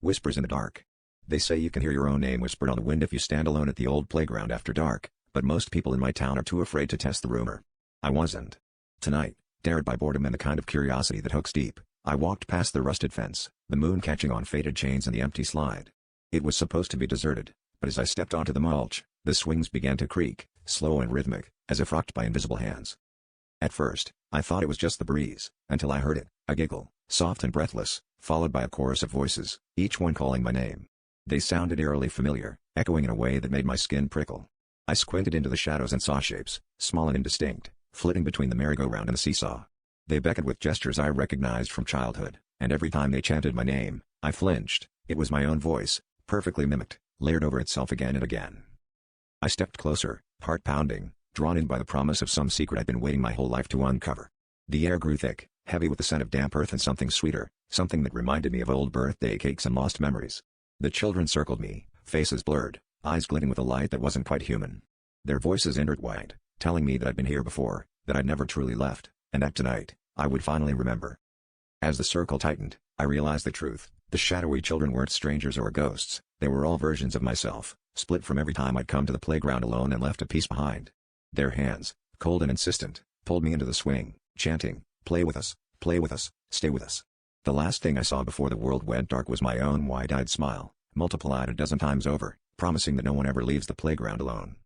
Whispers in the dark. They say you can hear your own name whispered on the wind if you stand alone at the old playground after dark, but most people in my town are too afraid to test the rumor. I wasn't. Tonight, dared by boredom and the kind of curiosity that hooks deep, I walked past the rusted fence, the moon catching on faded chains and the empty slide. It was supposed to be deserted, but as I stepped onto the mulch, the swings began to creak, slow and rhythmic, as if rocked by invisible hands. At first, I thought it was just the breeze, until I heard it, a giggle, soft and breathless, followed by a chorus of voices, each one calling my name. They sounded eerily familiar, echoing in a way that made my skin prickle. I squinted into the shadows and saw shapes, small and indistinct, flitting between the merry-go-round and the seesaw. They beckoned with gestures I recognized from childhood, and every time they chanted my name, I flinched. It was my own voice, perfectly mimicked, layered over itself again and again. I stepped closer, heart pounding, drawn in by the promise of some secret I'd been waiting my whole life to uncover. The air grew thick, heavy with the scent of damp earth and something sweeter, something that reminded me of old birthday cakes and lost memories. The children circled me, faces blurred, eyes glinting with a light that wasn't quite human. Their voices intertwined, telling me that I'd been here before, that I'd never truly left, and that tonight, I would finally remember. As the circle tightened, I realized the truth. The shadowy children weren't strangers or ghosts, they were all versions of myself, split from every time I'd come to the playground alone and left a piece behind. Their hands, cold and insistent, pulled me into the swing, chanting, play with us, stay with us." The last thing I saw before the world went dark was my own wide-eyed smile, multiplied a dozen times over, promising that no one ever leaves the playground alone.